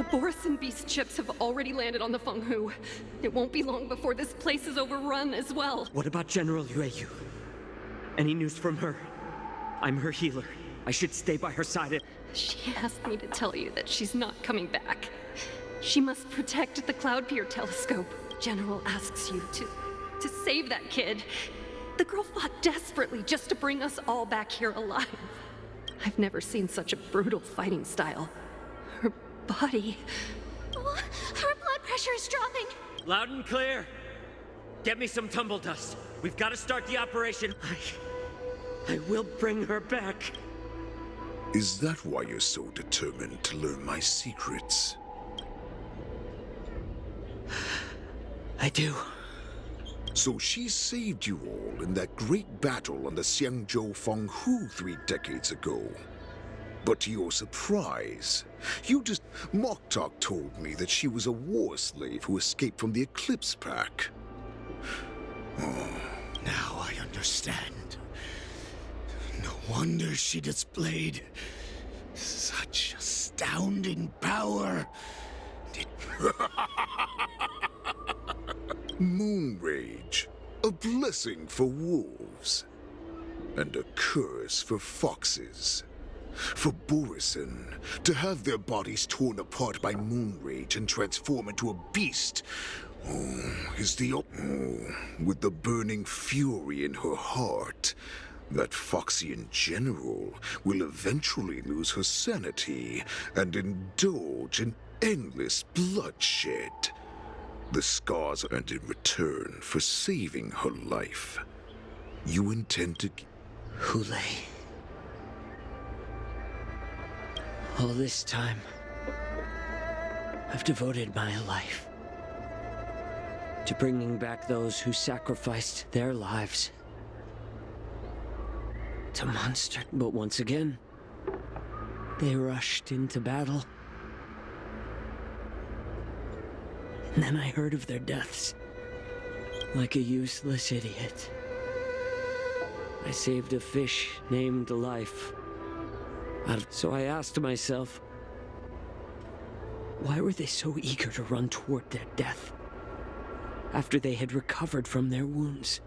The Borison Beast ships have already landed on the Fenghu. It won't be long before this place is overrun as well. What about General Yueyu? Any news from her? I'm her healer. I should stay by her side. She asked me to tell you that she's not coming back. She must protect the Cloud Pier telescope. General asks you to save that kid. The girl fought desperately just to bring us all back here alive. I've never seen such a brutal fighting style. Her body... Oh, her blood pressure is dropping. Loud and clear. Get me some tumble dust. We've got to start the operation. I will bring her back. Is that why you're so determined to learn my secrets? I do. So she saved you all in that great battle on the Xiangzhou Fenghu 3 decades ago. But to your surprise, Moktok told me that she was a war slave who escaped from the Eclipse Pack. Oh, now I understand. No wonder she displayed such astounding power. Moon Rage, a blessing for wolves, and a curse for foxes. For Borison to have their bodies torn apart by Moon Rage and transform into a beast, with the burning fury in her heart, that Foxian general will eventually lose her sanity and indulge in endless bloodshed. The scars and in return for saving her life, you intend to... Hule. All this time, I've devoted my life to bringing back those who sacrificed their lives to monster. But once again, they rushed into battle. And then I heard of their deaths, like a useless idiot. I saved a fish named Life. So I asked myself, why were they so eager to run toward their death after they had recovered from their wounds?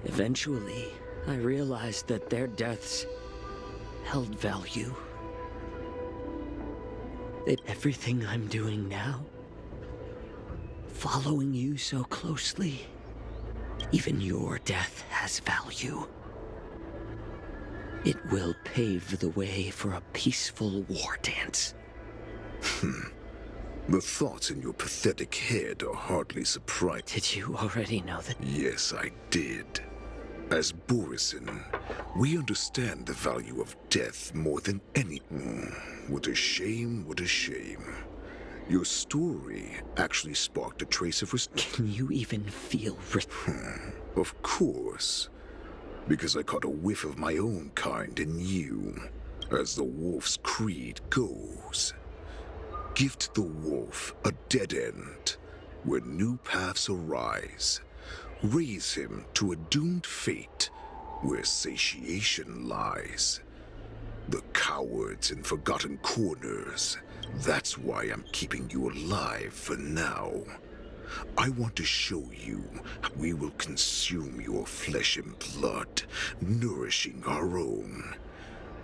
Eventually, I realized that their deaths held value. That everything I'm doing now, following you so closely, even your death has value. It will pave the way for a peaceful war dance. The thoughts in your pathetic head are hardly surprising. Did you already know that? Yes, I did. As Borison, we understand the value of death more than any... What a shame, what a shame. Your story actually sparked a trace of... Can you even feel... Of course. Because I caught a whiff of my own kind in you, as the wolf's creed goes. Gift the wolf a dead end, where new paths arise. Raise him to a doomed fate, where satiation lies. The cowards in forgotten corners, that's why I'm keeping you alive for now. I want to show you how we will consume your flesh and blood, nourishing our own.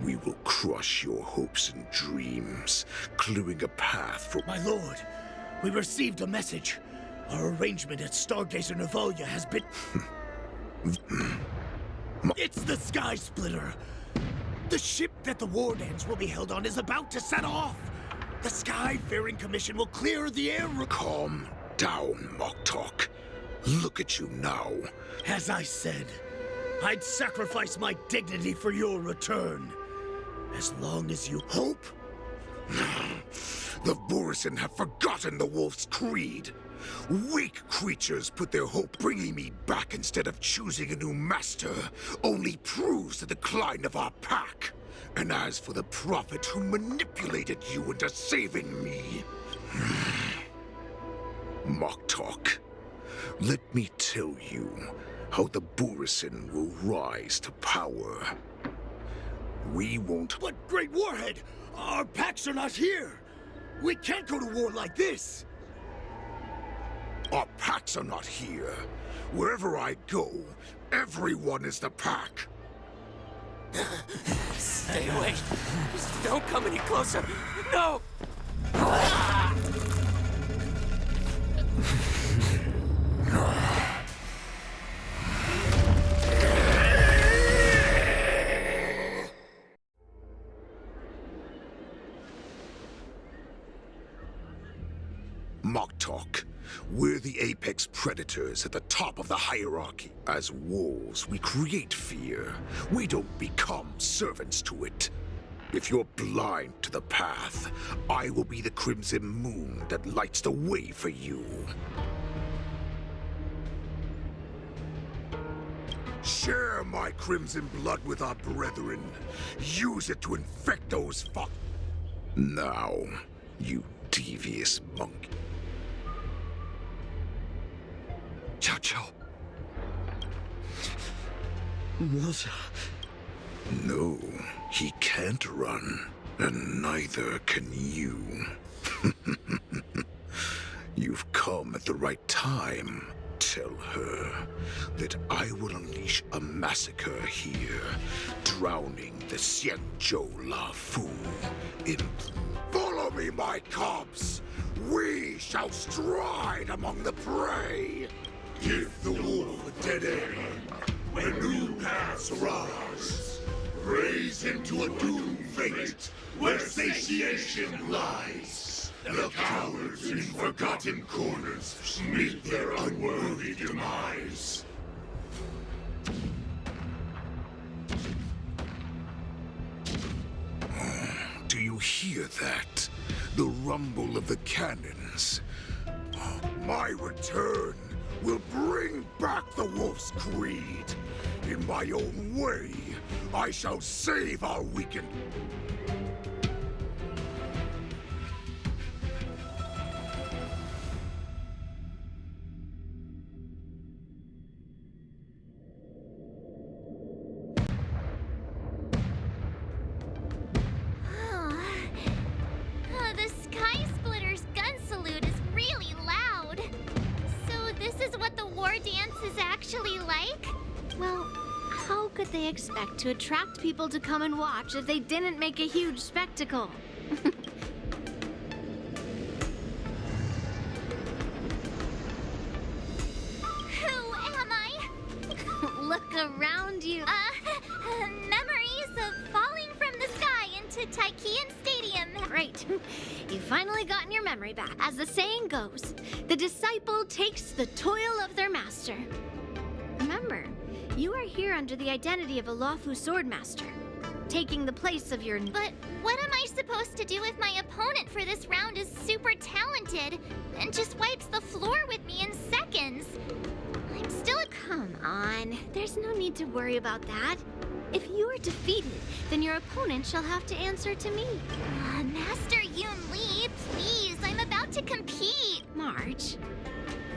We will crush your hopes and dreams, clearing a path for... My lord, we received a message. Our arrangement at Stargazer Navalia has been... It's the Sky Splitter! The ship that the war dance will be held on is about to set off! The Skyfaring Commission will clear the air... Calm down, Moktok. Look at you now. As I said, I'd sacrifice my dignity for your return. As long as you hope... The Borison have forgotten the wolf's creed. Weak creatures put their hope bringing me back instead of choosing a new master only proves the decline of our pack. And as for the prophet who manipulated you into saving me... Moktok, let me tell you how the Borison will rise to power. We won't. But Great Warhead, our packs are not here. We can't go to war like this. Our packs are not here. Wherever I go, everyone is the pack. Stay away. Just don't come any closer. No! Moktok, we're the apex predators at the top of the hierarchy. As wolves, we create fear. We don't become servants to it. If you're blind to the path, I will be the crimson moon that lights the way for you. Share my crimson blood with our brethren. Use it to infect those Now, you devious monkey. Chow Chow. Moza. No, he can't run, and neither can you. You've come at the right time. Tell her that I will unleash a massacre here, drowning the Xianzhou La Fu in... Follow me, my cubs! We shall stride among the prey! Give the wolf a dead end when new paths arise. Raise him to a doomed fate where satiation lies. The cowards in forgotten corners meet their unworthy demise. Do you hear that? The rumble of the cannons. My return will bring back the Wolf's Creed. In my own way, I shall save our weakened... The Sky Splitter's gun salute is really loud. So this is what the war dance is actually like? Well, how could they expect to attract people to come and watch if they didn't make a huge spectacle? Who am I? Look around you. Memories of falling from the sky into Taikian Stadium. Great. You finally gotten your memory back. As the saying goes, the disciple takes the toil of their master. Remember, you are here under the identity of a Lawfu Swordmaster, taking the place of your... But what am I supposed to do if my opponent for this round is super talented and just wipes the floor with me in seconds? I'm still a... Come on, there's no need to worry about that. If you are defeated, then your opponent shall have to answer to me. Master Yoon Lee, please, I'm about to compete. March,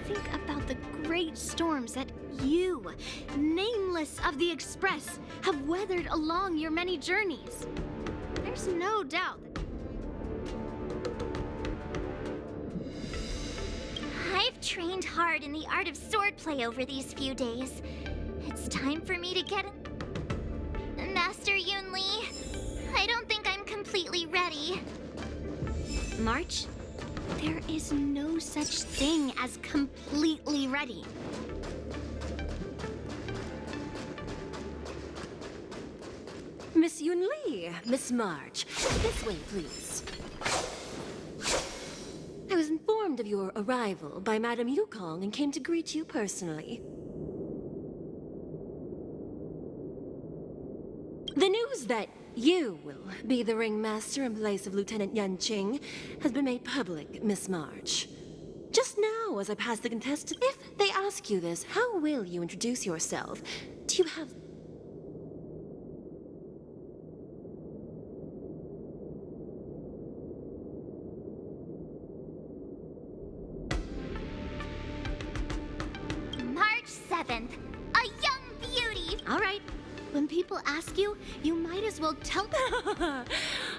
think about the great storms that you, nameless of the Express, have weathered along your many journeys. There's no doubt that... I've trained hard in the art of swordplay over these few days. It's time for me to get... Master Yoon Lee, I don't think I'm completely ready. March, there is no such thing as completely ready. Miss Yoon Lee, Miss March, this way, please. I was informed of your arrival by Madame Yukong and came to greet you personally. The news that you will be the ringmaster in place of Lieutenant Yan Qing has been made public, Miss March. Just now, as I pass the contestants, if they ask you this, how will you introduce yourself? Do you have... March 7th, a young beauty. All right, when people people ask you, you might as well tell them.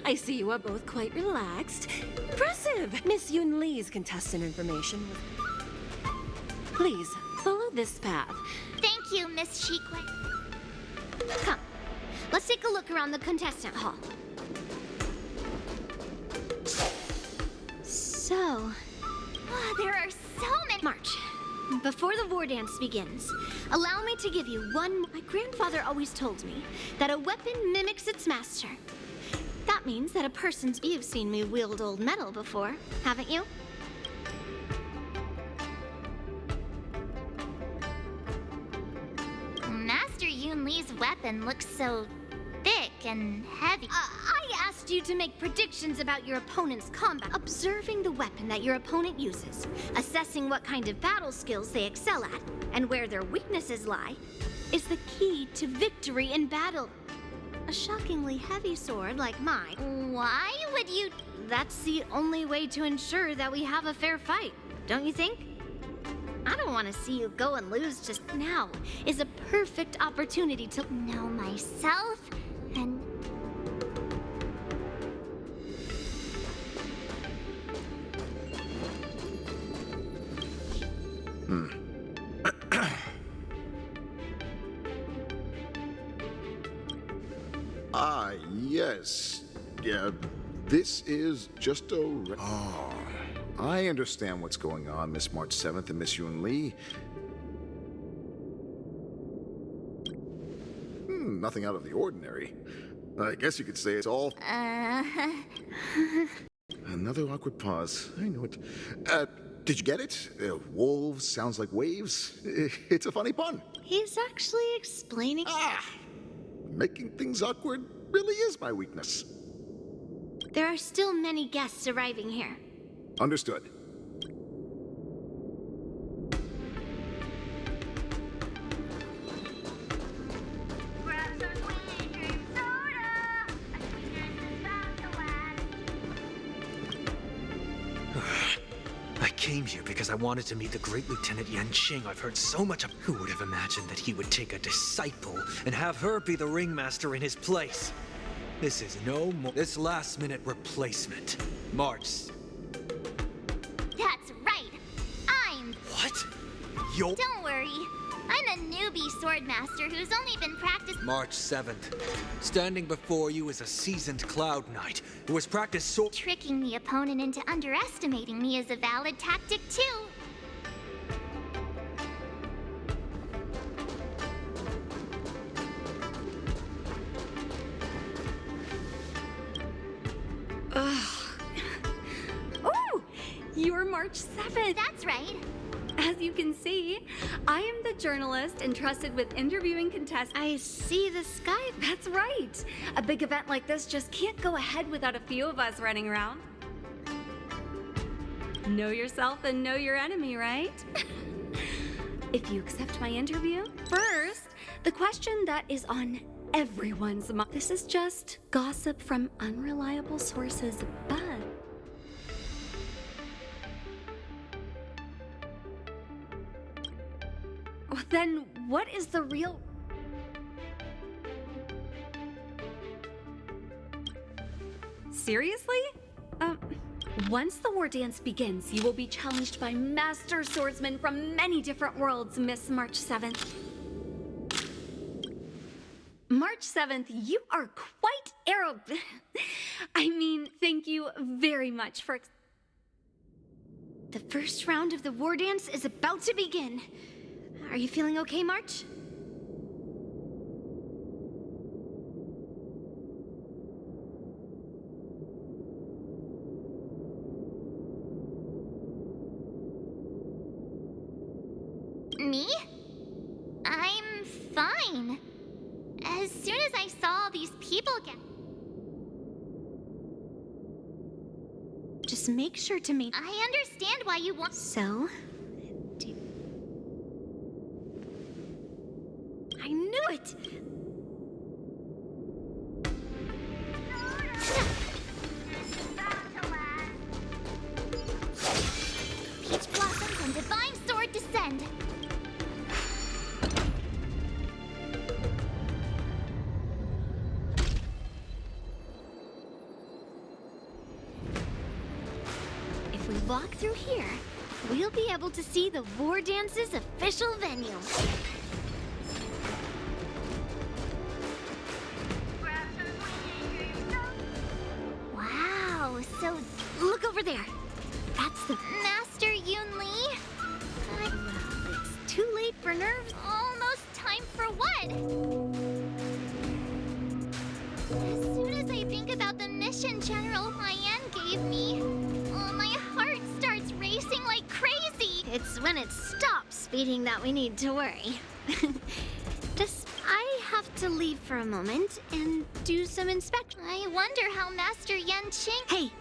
I see you are both quite relaxed. Impressive! Miss Yun Lee's contestant information was... Please, follow this path. Thank you, Miss Shikwe. Come, let's take a look around the contestant hall. So, There are so many. March, before the war dance begins, allow me to give you one. My grandfather always told me that a weapon mimics its master. That means that a person's. You've seen me wield old metal before, haven't you? Master Yun Lee's weapon looks so thick and heavy. I asked you to make predictions about your opponent's combat. Observing the weapon that your opponent uses, assessing what kind of battle skills they excel at, and where their weaknesses lie, is the key to victory in battle. A shockingly heavy sword like mine. Why would you... That's the only way to ensure that we have a fair fight, don't you think? I don't want to see you go and lose. Just now is a perfect opportunity to know myself and... Yes. Yeah, this is just a... Oh, I understand what's going on, Miss March 7th and Miss Yun Lee. Nothing out of the ordinary. I guess you could say it's all... Another awkward pause. I knew it. Did you get it? Wolves sounds like waves. It's a funny pun. He's actually explaining. Making things awkward really is my weakness. There are still many guests arriving here. Understood. I came here because I wanted to meet the great Lieutenant Yanqing. I've heard so much of... Who would have imagined that he would take a disciple and have her be the ringmaster in his place? This is no more... This last-minute replacement. March. That's right. I'm... What? Yo... Don't worry. I'm a newbie swordmaster who's only been practicing... March 7th. Standing before you is a seasoned Cloud Knight who has practiced sword... Tricking the opponent into underestimating me is a valid tactic, too. Oh! You're March 7th! That's right. As you can see, I am the journalist entrusted with interviewing contestants. I see the sky. That's right. A big event like this just can't go ahead without a few of us running around. Know yourself and know your enemy, right? If you accept my interview, first, the question that is on everyone's mind. This is just gossip from unreliable sources, but... Then what is the real... Seriously? Once the war dance begins, you will be challenged by master swordsmen from many different worlds, Miss March 7th. March 7th, you are quite I mean, thank you very much for... The first round of the war dance is about to begin. Are you feeling okay, March? Me? I'm fine. As soon as I saw all these people get... Just make sure to meet... I understand why you want... So... I knew it! Peach blossoms and divine sword descend. walk through here, we'll be able to see the War Dance's official venue. Wow, so Look over there. That's the... Master Yunli? Well, it's too late for nerves. Almost time for what? As soon as I think about the mission General Huayan gave me, my heart starts racing like crazy. It's when it stops beating that we need to worry. I have to leave for a moment and do some inspection. I wonder how Master Yanqing... Hey!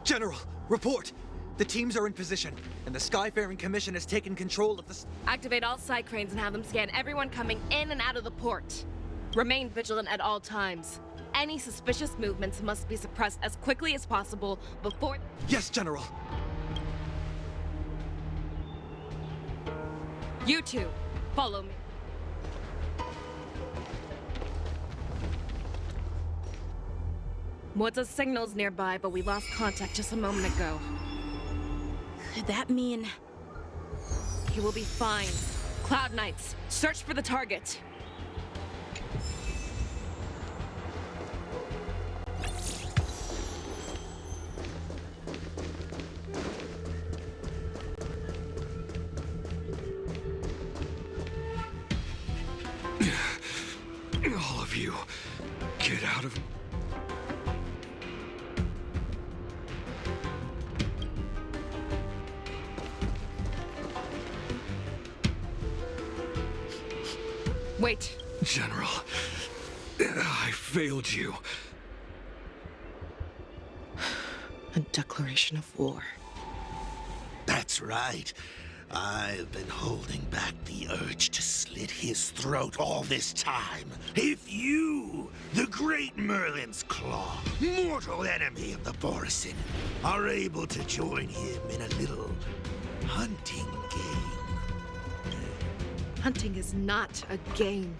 General, report! The teams are in position, and the Skyfaring Commission has taken control of the... Activate all side cranes and have them scan everyone coming in and out of the port. Remain vigilant at all times. Any suspicious movements must be suppressed as quickly as possible before... Yes, General! You two, follow me. What's a signal's nearby, but we lost contact just a moment ago. Could that mean... He will be fine. Cloud Knights, search for the target. All of you, get out of... Wait. General, I failed you. A declaration of war. That's right. I've been holding back the urge to slit his throat all this time. If you, the great Merlin's Claw, mortal enemy of the Borisin, are able to join him in a little hunting game. Hunting is not a game.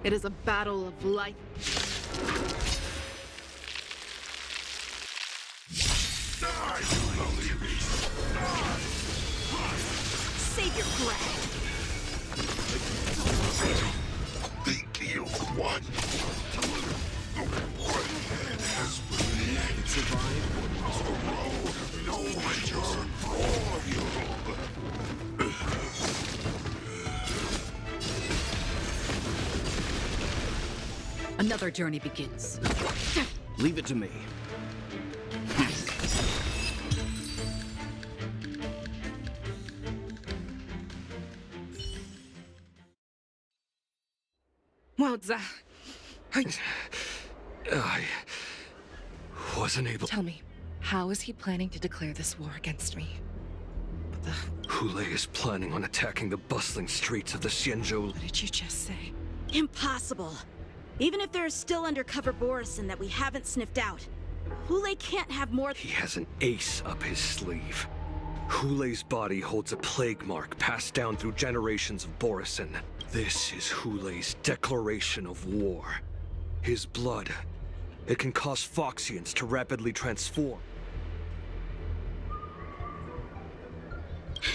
It is a battle of life. Save your breath! The ill one. The one has believed it survived the road no return for you. Another journey begins. Leave it to me. What's that? I wasn't able... Tell me, how is he planning to declare this war against me? Hule is planning on attacking the bustling streets of the Xianzhou. What did you just say? Impossible. Even if there is still undercover Borisin that we haven't sniffed out, Hule can't have more... He has an ace up his sleeve. Hule's body holds a plague mark passed down through generations of Borisin. This is Hule's declaration of war. His blood, it can cause Foxians to rapidly transform.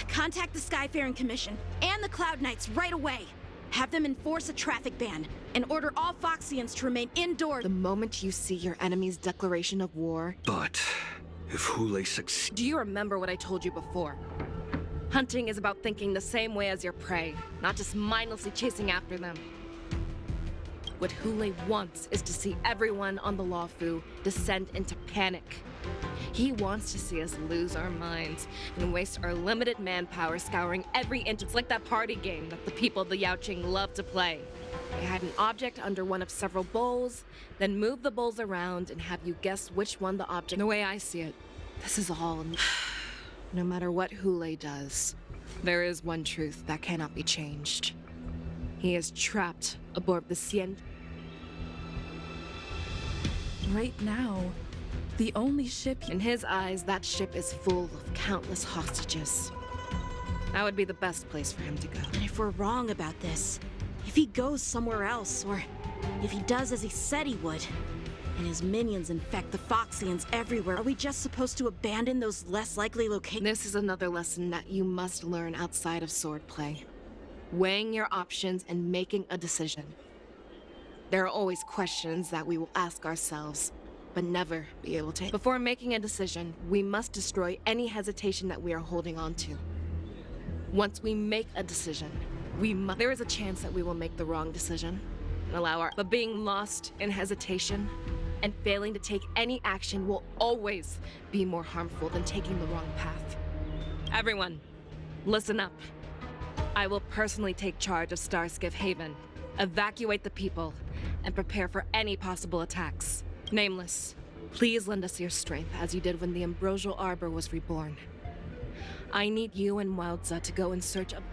Contact the Skyfaring Commission and the Cloud Knights right away. Have them enforce a traffic ban and order all Foxians to remain indoors. The moment you see your enemy's declaration of war... But if Hule succeeds... Do you remember what I told you before? Hunting is about thinking the same way as your prey, not just mindlessly chasing after them. What Hule wants is to see everyone on the Luofu descend into panic. He wants to see us lose our minds and waste our limited manpower scouring every inch. It's like that party game that the people of the Yaoqing love to play. They hide an object under one of several bowls, then move the bowls around and have you guess which one the object... The way I see it, this is all... No matter what Hule does, there is one truth that cannot be changed. He is trapped aboard the Xian... Right now, The only ship... In his eyes, that ship is full of countless hostages. That would be the best place for him to go. And if we're wrong about this, if he goes somewhere else, or if he does as he said he would, and his minions infect the Foxians everywhere, are we just supposed to abandon those less likely locations? This is another lesson that you must learn outside of swordplay. Weighing your options and making a decision. There are always questions that we will ask ourselves, but never be able to. Before making a decision, we must destroy any hesitation that we are holding on to. Once we make a decision, there is a chance that we will make the wrong decision and but being lost in hesitation and failing to take any action will always be more harmful than taking the wrong path. Everyone, listen up. I will personally take charge of Starskiff Haven, evacuate the people, and prepare for any possible attacks. Nameless, please lend us your strength as you did when the Ambrosial Arbor was reborn. I need you and Wildza to go in search of...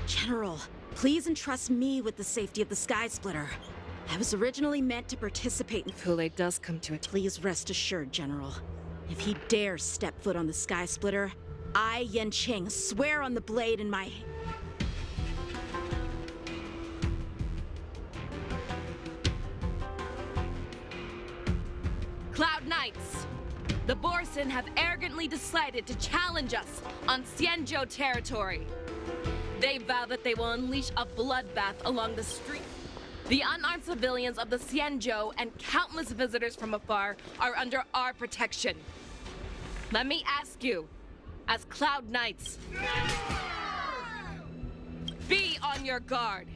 General, please entrust me with the safety of the Sky Splitter. I was originally meant to participate in... If Hule does come to it... Please rest assured, General. If he dares step foot on the Sky Splitter, I, Yanqing, swear on the blade in my... Cloud Knights! The Borson have arrogantly decided to challenge us on Xianzhou territory. They vow that they will unleash a bloodbath along the street. The unarmed civilians of the Xianzhou and countless visitors from afar are under our protection. Let me ask you, as Cloud Knights, be on your guard.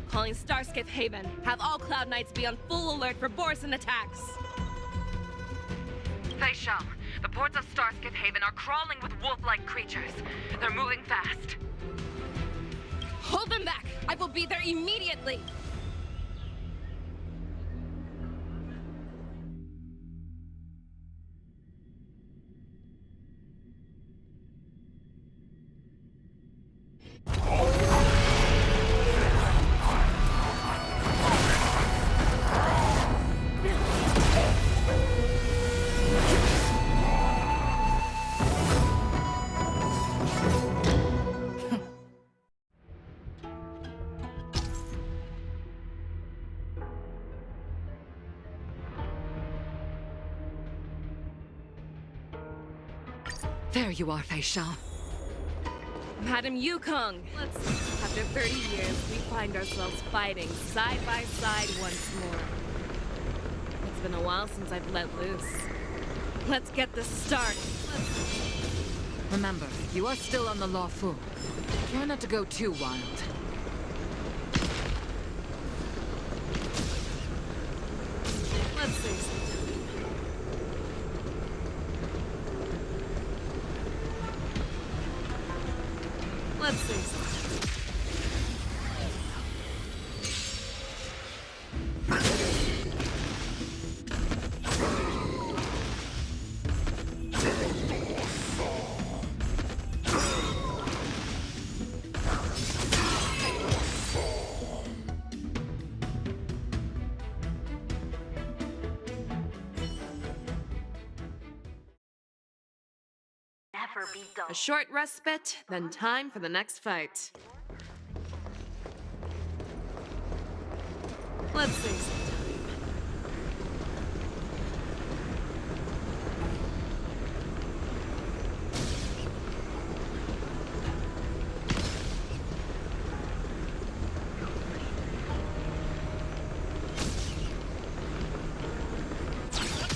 Calling Starskiff Haven. Have all Cloud Knights be on full alert for Borson attacks. Feishal, the ports of Starskiff Haven are crawling with wolf-like creatures. They're moving fast. Hold them back! I will be there immediately! There you are, Feishal. Madam Yukong! After 30 years, we find ourselves fighting side by side once more. It's been a while since I've let loose. Let's get this started. Remember, you are still on the Lawfu. Try not to go too wild. Let's see something. Let's see something. A short respite, then time for the next fight. Let's see some time.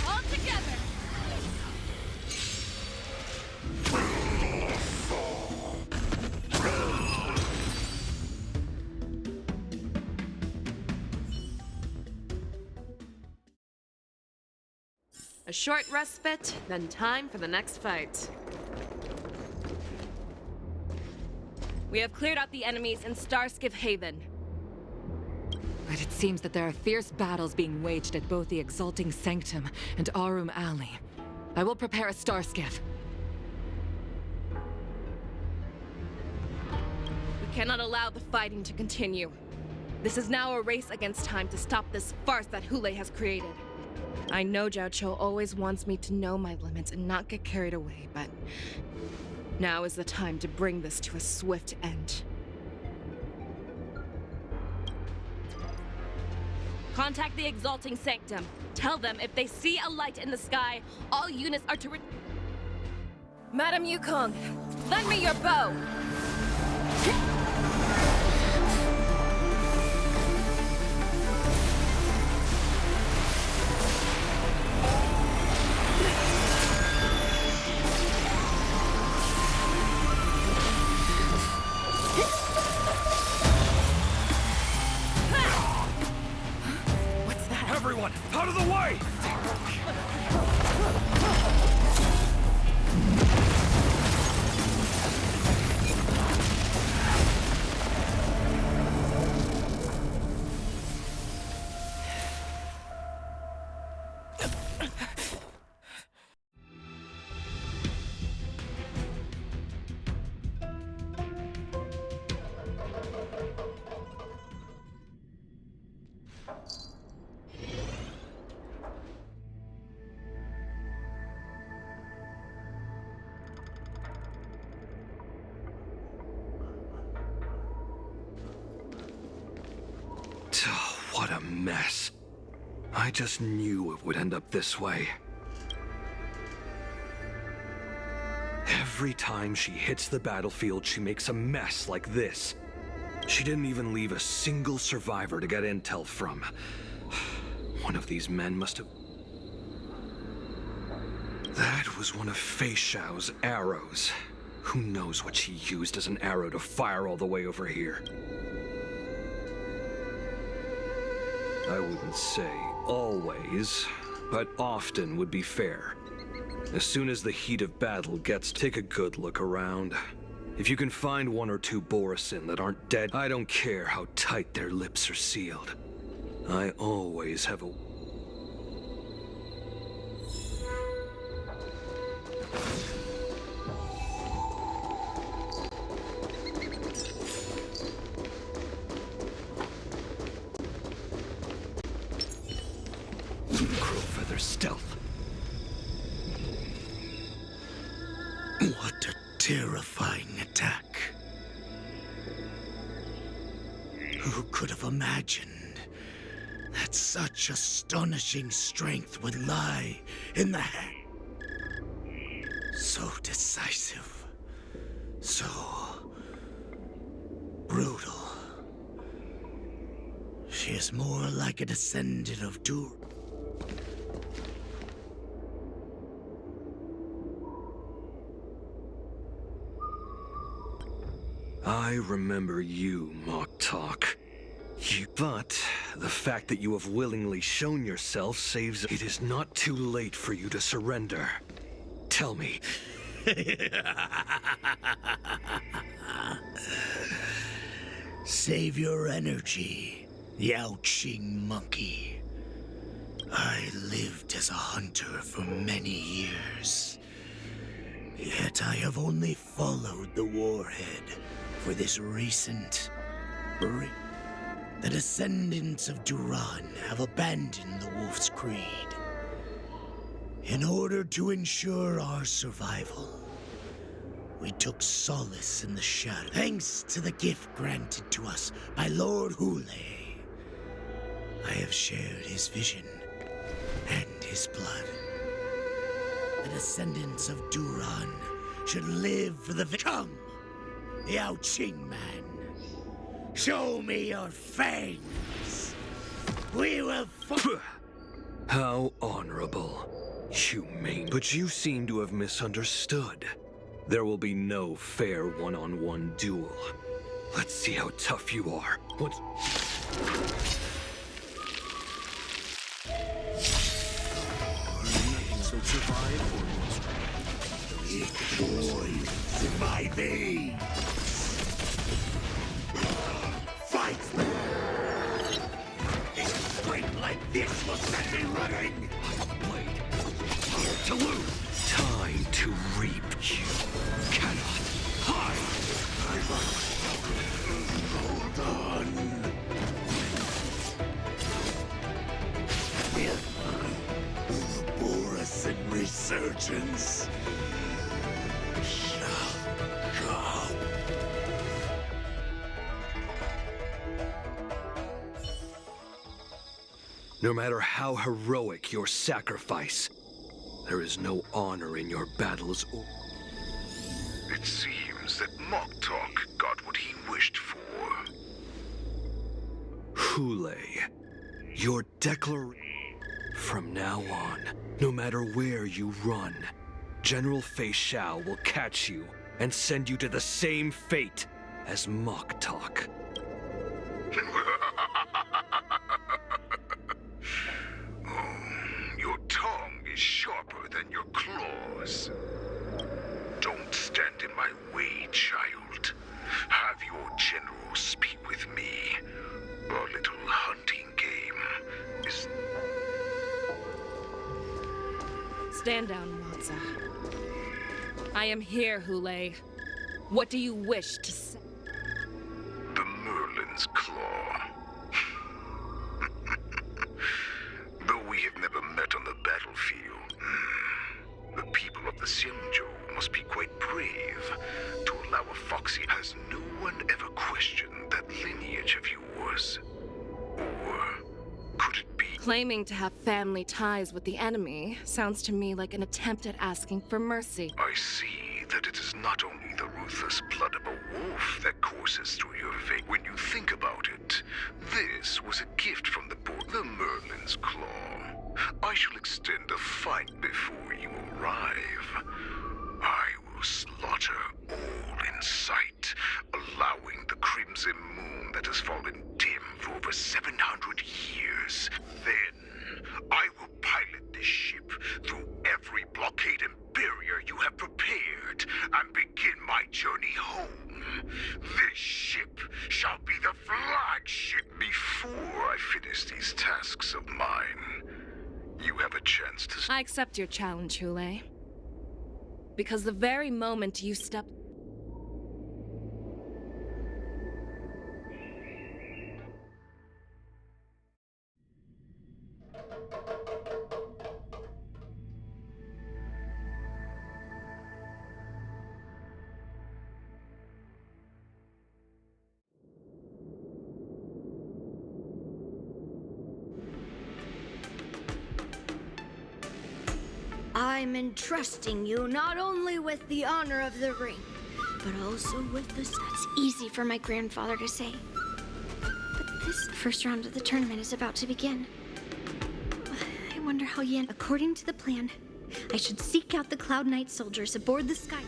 All together! A short respite, then time for the next fight. We have cleared out the enemies in Starskiff Haven. But it seems that there are fierce battles being waged at both the Exalting Sanctum and Arum Alley. I will prepare a Starskiff. We cannot allow the fighting to continue. This is now a race against time to stop this farce that Hule has created. I know Jiao Cho always wants me to know my limits and not get carried away, but now is the time to bring this to a swift end. Contact the Exalting Sanctum. Tell them if they see a light in the sky, all units are to Madam Yukong, lend me your bow! Everyone, out of the way! What a mess. I just knew it would end up this way. Every time she hits the battlefield, she makes a mess like this. She didn't even leave a single survivor to get intel from. One of these men must have... That was one of Fei Xiao's arrows. Who knows what she used as an arrow to fire all the way over here? I wouldn't say always, but often would be fair. As soon as the heat of battle gets, take a good look around. If you can find one or two Borisin that aren't dead, I don't care how tight their lips are sealed. I always have a... Crowfeather stealth. What a terrifying attack. Who could have imagined that such astonishing strength would lie in the hand? So decisive. So brutal. She is more like a descendant of Dur. I remember you, Mock Talk. But the fact that you have willingly shown yourself saves... It is not too late for you to surrender. Tell me. Save your energy, Yao Qing monkey. I lived as a hunter for many years. Yet I have only followed the warhead for this recent... The descendants of Duran have abandoned the Wolf's Creed. In order to ensure our survival, we took solace in the shadow, thanks to the gift granted to us by Lord Hule. I have shared his vision and his blood. The descendants of Duran should live for the Come, Yao Qing man. Show me your fangs. We will How honorable. Humane. But you seem to have misunderstood. There will be no fair one-on-one duel. Let's see how tough you are. What? So survive boys in my veins. Fight! A strength like this will set me running! Blade. To lose. Time to reap. You cannot hide. I must hold on. origins shall come. No matter how heroic your sacrifice, there is no honor in your battles. It seems that Moktok got what he wished for. Hule, your declaration. From now on, no matter where you run, General Fei Shao will catch you and send you to the same fate as Moktok. Your tongue is sharper than your claws. Don't stand in my way, child. Have your general speak with me. Our little hunting game is... Stand down, Watsa. I am here, Hule. What do you wish to say? the Merlin's Claw. Though we have never met on the battlefield, the people of the Xianzhou must be quite brave to allow a foxy. Has no one ever questioned that lineage of yours? Or could it be... Claiming to have family ties with the enemy sounds to me like an attempt at asking for mercy. I see that it is not only the ruthless blood of a wolf that courses through your veins. When you think about it, this was a gift from the Merlin's Claw. I shall extend a fight before you arrive. I will slaughter all in sight, allowing the crimson moon that has fallen dim for over 700 years. Then, I will pilot this ship through every blockade and barrier you have prepared and begin my journey home. This ship shall be the flagship. Before I finish these tasks of mine, you have a chance to... I accept your challenge, Hule. Because the very moment you step... I'm entrusting you not only with the honor of the ring, but also with the... That's easy for my grandfather to say. But this first round of the tournament is about to begin. I wonder how Yan... According to the plan, I should seek out the Cloud Knight soldiers aboard the Sky.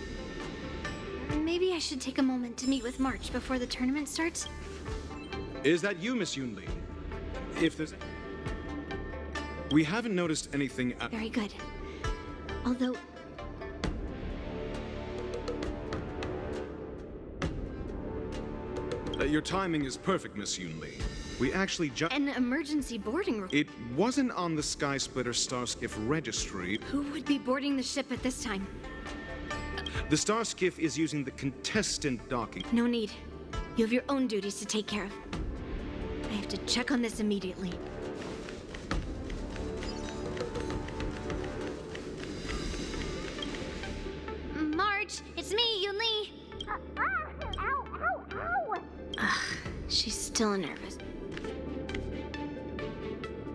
Maybe I should take a moment to meet with March before the tournament starts. Is that you, Miss Yunli? If there's... We haven't noticed anything... Very good. Although... your timing is perfect, Miss Yunli. We actually just... An emergency boarding report. It wasn't on the Sky Splitter Starskiff registry. Who would be boarding the ship at this time? The Starskiff is using the contestant docking. No need. You have your own duties to take care of. I have to check on this immediately. Marge, it's me, Yunli. Ugh, she's still nervous.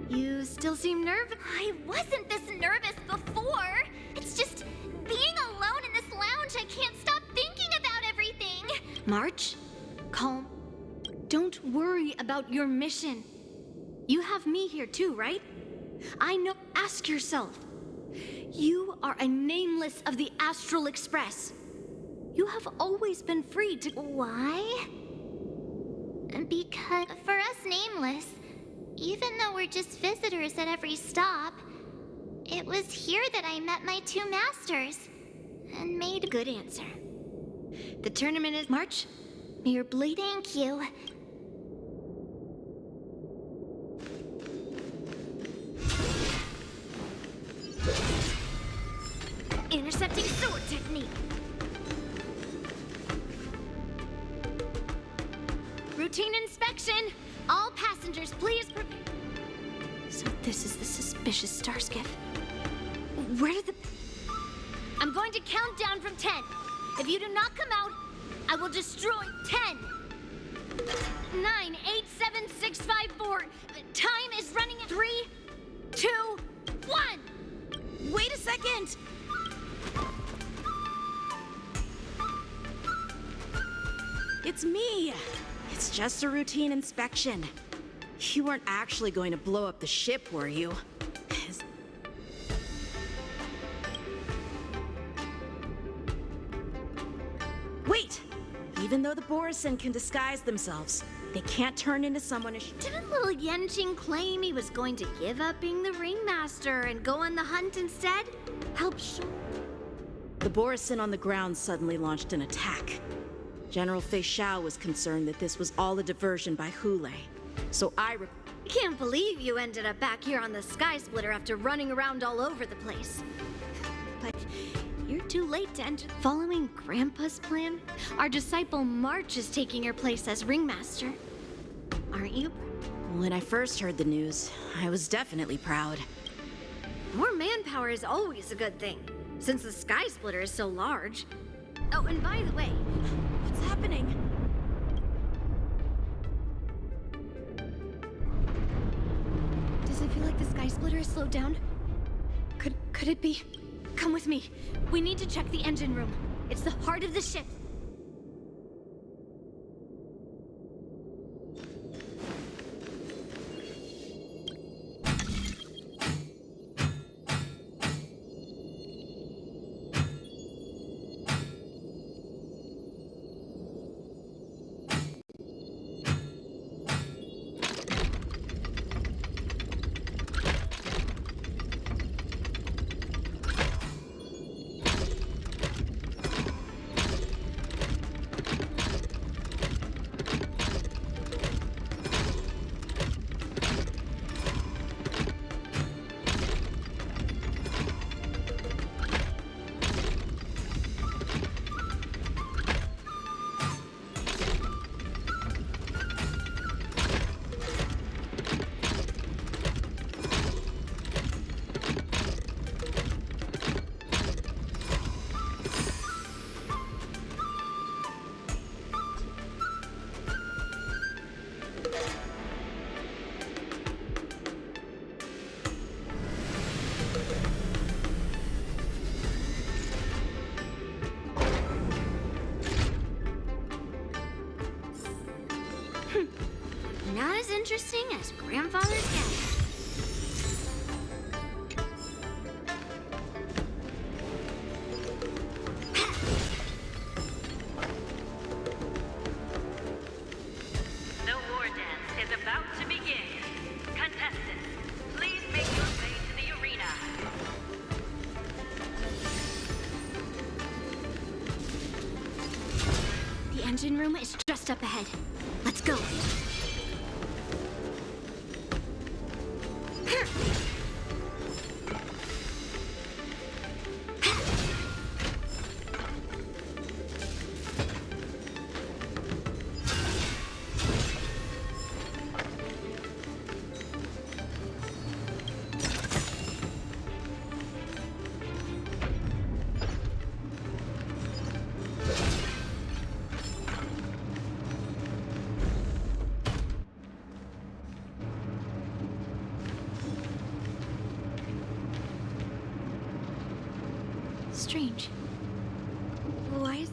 You still seem nervous? I wasn't this nervous before. It's just being alone in this lounge. I can't stop thinking about everything. March, calm. Don't worry about your mission. You have me here too, right? I know. Ask yourself. You are a nameless of the Astral Express. You have always been free to... Why? Because for us nameless, even though we're just visitors at every stop, it was here that I met my two masters and made... Good answer. The tournament is... March, may your blade... Thank you. Intercepting sword technique. Routine inspection. All passengers, please prepare. So this is the suspicious Starskiff. Where did the... I'm going to count down from 10. If you do not come out, I will destroy 10. 9, 8, 7, 6, 5, 4. Time is running at 3, 2, 1. Wait a second! It's me. It's just a routine inspection. You weren't actually going to blow up the ship, were you? Wait! Even though the Borison can disguise themselves, they can't turn into someone as... Didn't little Yenching claim he was going to give up being the ringmaster and go on the hunt instead? Help show... The Borison on the ground suddenly launched an attack. General Fei Xiao was concerned that this was all a diversion by Hule. So I can't believe you ended up back here on the Sky Splitter after running around all over the place. But you're too late to enter. Following Grandpa's plan, our disciple March is taking your place as ringmaster. Aren't you? When I first heard the news, I was definitely proud. More manpower is always a good thing, since the Sky Splitter is so large. Oh, and by the way, what's happening? Does it feel like the Sky Splitter is slowed down? Could it be? Come with me. We need to check the engine room. It's the heart of the ship. Not as interesting as Grandfather's gadget. The war dance is about to begin. Contestants, please make your way to the arena. The engine room is just up ahead. Let's go. Strange. Why is...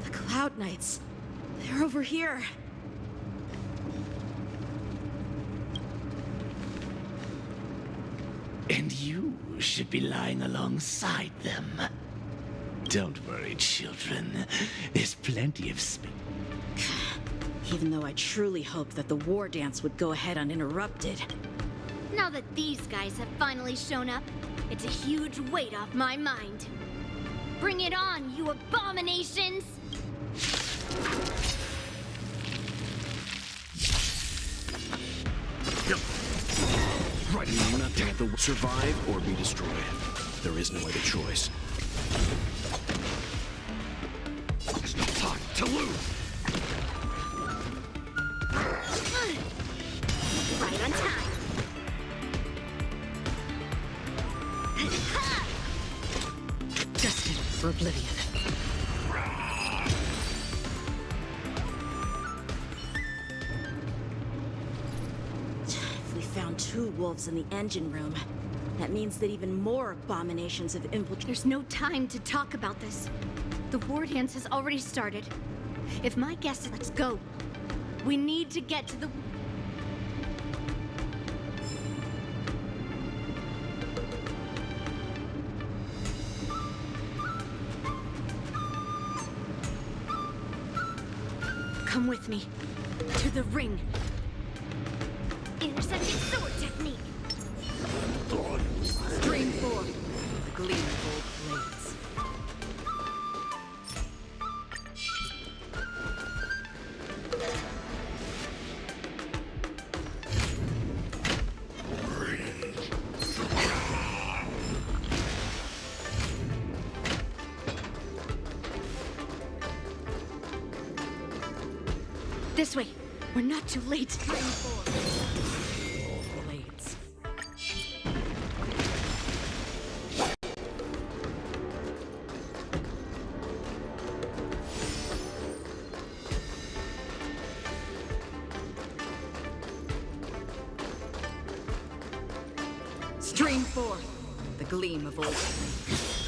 The Cloud Knights. They're over here. And you should be lying alongside them. Don't worry, children. There's plenty of space. Even though I truly hoped that the war dance would go ahead uninterrupted. Now that these guys have finally shown up, it's a huge weight off my mind. Bring it on, you abominations! try to do nothing at the survive or be destroyed. There is no other choice. There's no time to lose. Right on time. Destined for oblivion. If we found 2 wolves in the engine room, that means that even more abominations have infiltrated. There's no time to talk about this. The war dance has already started. If my guess is, let's go. We need to get to the... Come with me. To the ring. Intercepting sword technique. Stream 4. The gleam of old blades. This way. We're not too late. Stream 4. Blades. Stream 4. The gleam of old blades.